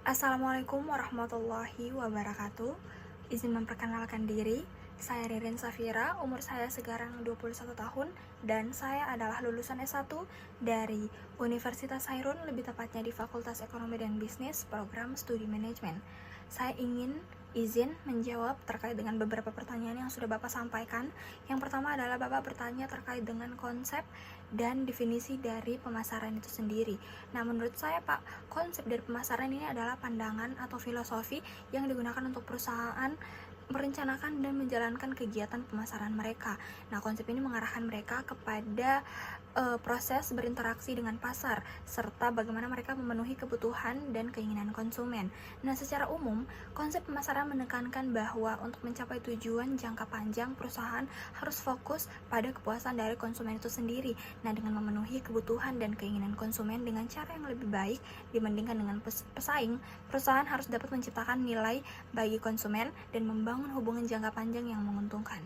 Assalamualaikum warahmatullahi wabarakatuh. Izin memperkenalkan diri, saya Ririn Safira, umur saya sekarang 21 tahun dan saya adalah lulusan S1 dari Universitas Hairun, lebih tepatnya di Fakultas Ekonomi dan Bisnis, program Studi Manajemen. Saya ingin izin menjawab terkait dengan beberapa pertanyaan yang sudah Bapak sampaikan. Yang pertama adalah Bapak bertanya terkait dengan konsep dan definisi dari pemasaran itu sendiri. Nah, menurut saya Pak, konsep dari pemasaran ini adalah pandangan atau filosofi yang digunakan untuk perusahaan merencanakan dan menjalankan kegiatan pemasaran mereka. Nah, konsep ini mengarahkan mereka kepada proses berinteraksi dengan pasar serta bagaimana mereka memenuhi kebutuhan dan keinginan konsumen. Nah, secara umum, konsep pemasaran menekankan bahwa untuk mencapai tujuan jangka panjang, perusahaan harus fokus pada kepuasan dari konsumen itu sendiri. Nah, dengan memenuhi kebutuhan dan keinginan konsumen dengan cara yang lebih baik dibandingkan dengan pesaing, perusahaan harus dapat menciptakan nilai bagi konsumen dan membangun hubungan jangka panjang yang menguntungkan.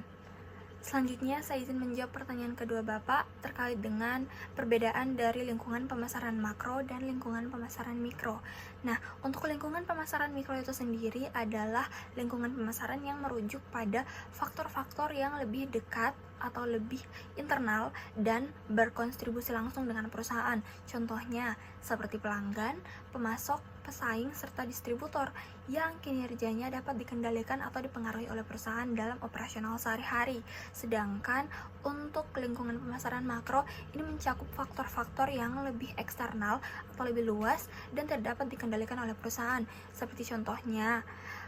Selanjutnya, saya izin menjawab pertanyaan kedua Bapak terkait dengan perbedaan dari lingkungan pemasaran makro dan lingkungan pemasaran mikro. Nah, untuk lingkungan pemasaran mikro itu sendiri adalah lingkungan pemasaran yang merujuk pada faktor-faktor yang lebih dekat atau lebih internal dan berkontribusi langsung dengan perusahaan. Contohnya, seperti pelanggan, pemasok, pesaing, serta distributor yang kinerjanya dapat dikendalikan atau dipengaruhi oleh perusahaan dalam operasional sehari-hari. Sedangkan untuk lingkungan pemasaran makro ini mencakup faktor-faktor yang lebih eksternal atau lebih luas dan tidak dapat dikendalikan oleh perusahaan, seperti contohnya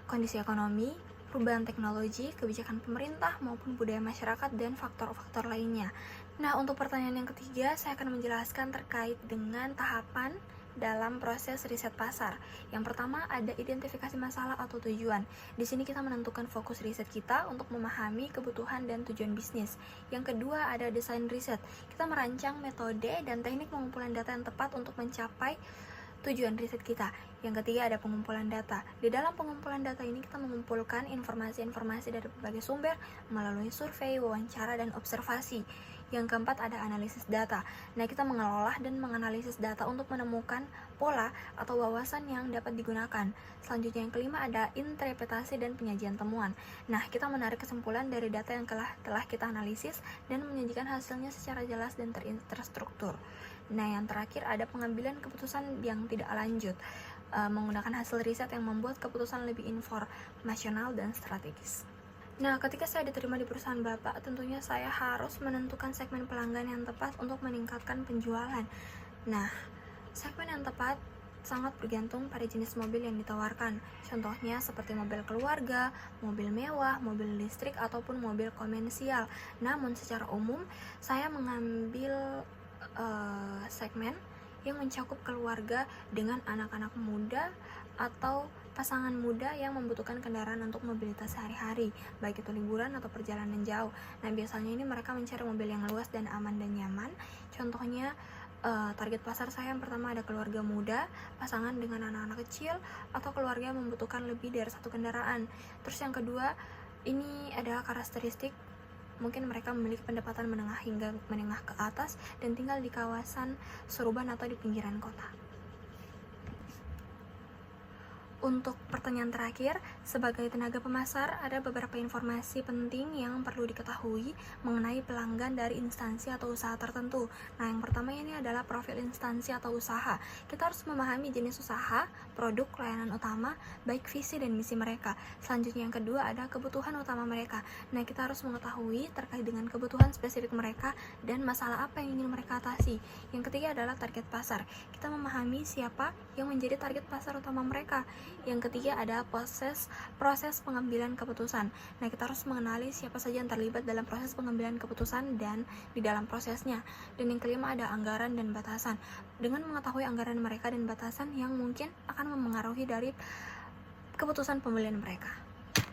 kondisi ekonomi, perubahan teknologi, kebijakan pemerintah, maupun budaya masyarakat, dan faktor-faktor lainnya. Nah, untuk pertanyaan yang ketiga, saya akan menjelaskan terkait dengan tahapan dalam proses riset pasar. Yang pertama ada identifikasi masalah atau tujuan. Di sini kita menentukan fokus riset kita untuk memahami kebutuhan dan tujuan bisnis. Yang kedua ada desain riset. Kita merancang metode dan teknik pengumpulan data yang tepat untuk mencapai tujuan riset kita. Yang ketiga ada pengumpulan data. Di dalam pengumpulan data ini kita mengumpulkan informasi-informasi dari berbagai sumber melalui survei, wawancara, dan observasi. Yang keempat ada analisis data. Nah, kita mengelola dan menganalisis data untuk menemukan pola atau wawasan yang dapat digunakan. Selanjutnya yang kelima ada interpretasi dan penyajian temuan. Nah, kita menarik kesimpulan dari data yang telah kita analisis dan menyajikan hasilnya secara jelas dan terstruktur. Nah, yang terakhir ada pengambilan keputusan yang tidak lanjut, menggunakan hasil riset yang membuat keputusan lebih informasional dan strategis. Nah, ketika saya diterima di perusahaan Bapak, tentunya saya harus menentukan segmen pelanggan yang tepat untuk meningkatkan penjualan. Nah, segmen yang tepat sangat bergantung pada jenis mobil yang ditawarkan. Contohnya seperti mobil keluarga, mobil mewah, mobil listrik, ataupun mobil komersial. Namun secara umum, saya mengambil segmen yang mencakup keluarga dengan anak-anak muda atau pasangan muda yang membutuhkan kendaraan untuk mobilitas sehari-hari, baik itu liburan atau perjalanan jauh. Nah, biasanya ini mereka mencari mobil yang luas dan aman dan nyaman. Contohnya, target pasar saya yang pertama ada keluarga muda, pasangan dengan anak-anak kecil, atau keluarga yang membutuhkan lebih dari satu kendaraan. Terus yang kedua, ini adalah karakteristik mungkin mereka memiliki pendapatan menengah hingga menengah ke atas dan tinggal di kawasan suburban atau di pinggiran kota. Untuk pertanyaan terakhir, sebagai tenaga pemasar, ada beberapa informasi penting yang perlu diketahui mengenai pelanggan dari instansi atau usaha tertentu. Nah, yang pertama ini adalah profil instansi atau usaha. Kita harus memahami jenis usaha, produk, layanan utama, baik visi dan misi mereka. Selanjutnya yang kedua ada kebutuhan utama mereka. Nah, kita harus mengetahui terkait dengan kebutuhan spesifik mereka dan masalah apa yang ingin mereka atasi. Yang ketiga adalah target pasar. Kita memahami siapa yang menjadi target pasar utama mereka. Yang ketiga ada proses pengambilan keputusan. Nah, kita harus mengenali siapa saja yang terlibat dalam proses pengambilan keputusan dan di dalam prosesnya. Dan yang kelima ada anggaran dan batasan. Dengan mengetahui anggaran mereka dan batasan yang mungkin akan mempengaruhi dari keputusan pembelian mereka.